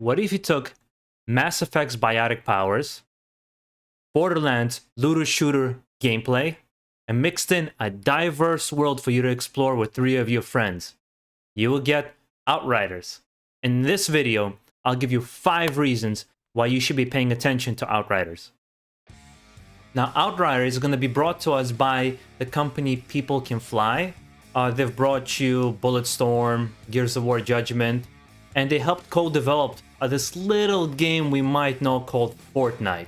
What if you took Mass Effect's biotic powers, Borderlands looter shooter gameplay, and mixed in a diverse world for you to explore with 3 of your friends? You will get Outriders. In this video, I'll give you 5 reasons why you should be paying attention to Outriders. Now, Outriders is going to be brought to us by the company People Can Fly. They've brought you Bulletstorm, Gears of War Judgment, and they helped co-develop this little game we might know called Fortnite.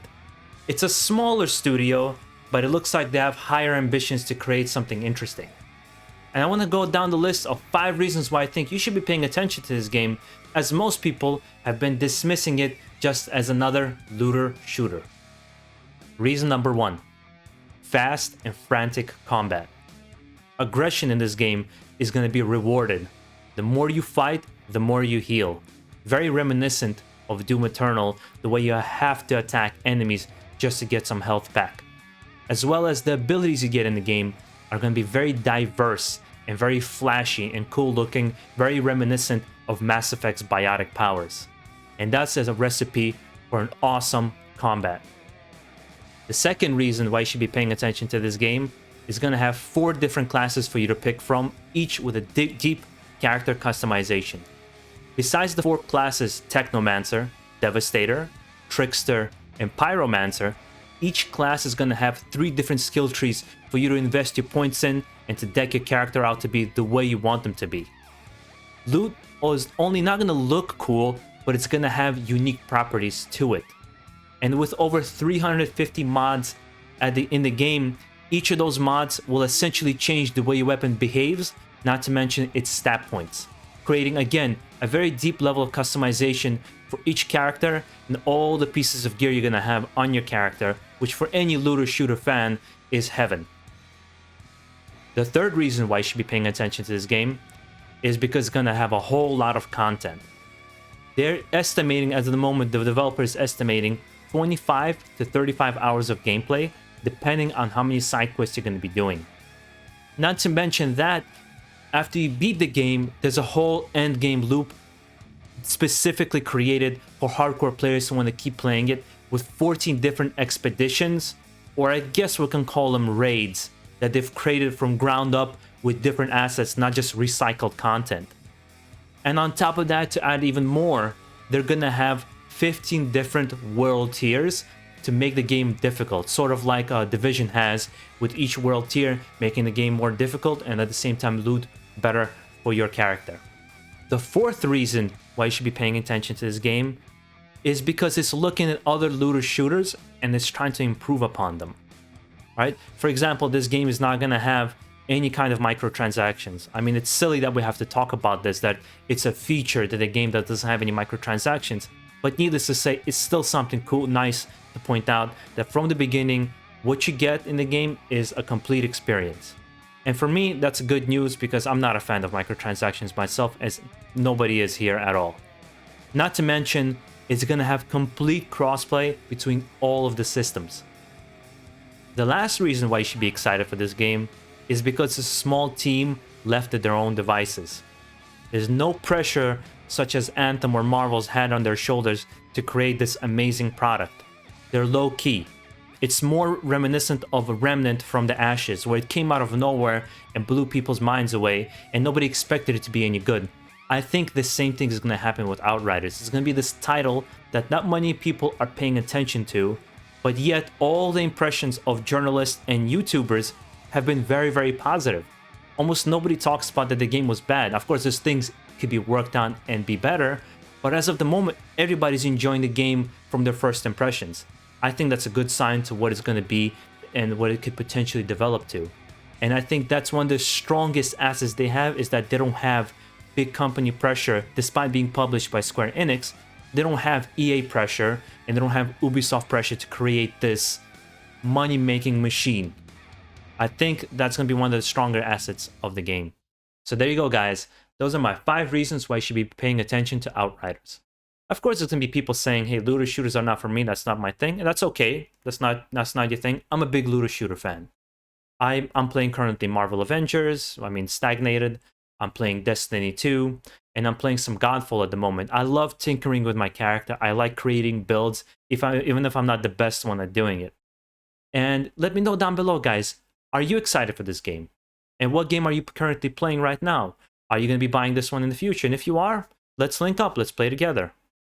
It's a smaller studio, but it looks like they have higher ambitions to create something interesting. And I want to go down the list of 5 reasons why I think you should be paying attention to this game, as most people have been dismissing it just as another looter shooter. Reason number 1, fast and frantic combat. Aggression in this game is going to be rewarded. The more you fight, the more you heal. Very reminiscent of Doom Eternal, the way you have to attack enemies just to get some health back. As well as the abilities you get in the game are going to be very diverse and very flashy and cool looking, very reminiscent of Mass Effect's biotic powers. And that's as a recipe for an awesome combat. The second reason why you should be paying attention to this game is going to have 4 different classes for you to pick from, each with a deep character customization. Besides the 4 classes Technomancer, Devastator, Trickster, and Pyromancer, each class is going to have 3 different skill trees for you to invest your points in and to deck your character out to be the way you want them to be. Loot is only not going to look cool, but it's going to have unique properties to it. And with over 350 mods in the game, each of those mods will essentially change the way your weapon behaves, not to mention its stat points, creating again a very deep level of customization for each character and all the pieces of gear you're going to have on your character, which for any looter shooter fan is heaven. The third reason why you should be paying attention to this game is because it's going to have a whole lot of content. They're estimating, as of the moment, the developer is estimating 25 to 35 hours of gameplay, depending on how many side quests you're going to be doing. Not to mention that, after you beat the game, there's a whole end game loop specifically created for hardcore players who want to keep playing it, with 14 different expeditions, or I guess we can call them raids, that they've created from ground up with different assets, not just recycled content. And on top of that, to add even more, they're gonna have 15 different world tiers to make the game difficult, sort of like Division has, with each world tier making the game more difficult and at the same time loot better for your character. The fourth reason why you should be paying attention to this game is because it's looking at other looter shooters and it's trying to improve upon them. Right? For example, this game is not going to have any kind of microtransactions. I mean, it's silly that we have to talk about this, that it's a feature that a game that doesn't have any microtransactions. But needless to say, it's still something cool, nice to point out that from the beginning, what you get in the game is a complete experience. And for me, that's good news because I'm not a fan of microtransactions myself, as nobody is here at all. Not to mention, it's going to have complete crossplay between all of the systems. The last reason why you should be excited for this game is because it's a small team left at their own devices. There's no pressure such as Anthem or Marvel's had on their shoulders to create this amazing product. They're low-key. It's more reminiscent of a Remnant from the Ashes, where it came out of nowhere and blew people's minds away, and nobody expected it to be any good. I think the same thing is going to happen with Outriders. It's going to be this title that not many people are paying attention to, but yet all the impressions of journalists and YouTubers have been very, very positive. Almost nobody talks about that the game was bad. Of course, there's things could be worked on and be better, but as of the moment, everybody's enjoying the game from their first impressions. I think that's a good sign to what it's going to be and what it could potentially develop to. And I think that's one of the strongest assets they have, is that they don't have big company pressure. Despite being published by Square Enix, they don't have EA pressure and they don't have Ubisoft pressure to create this money-making machine. I think that's going to be one of the stronger assets of the game. So there you go, guys. Those are my 5 reasons why you should be paying attention to Outriders. Of course, there's going to be people saying, hey, looter shooters are not for me, that's not my thing, and that's okay. That's not your thing. I'm a big looter shooter fan. I'm playing currently Marvel Avengers, Stagnated. I'm playing Destiny 2, and I'm playing some Godfall at the moment. I love tinkering with my character. I like creating builds, even if I'm not the best one at doing it. And let me know down below, guys, are you excited for this game? And what game are you currently playing right now? Are you going to be buying this one in the future? And if you are, let's link up. Let's play together.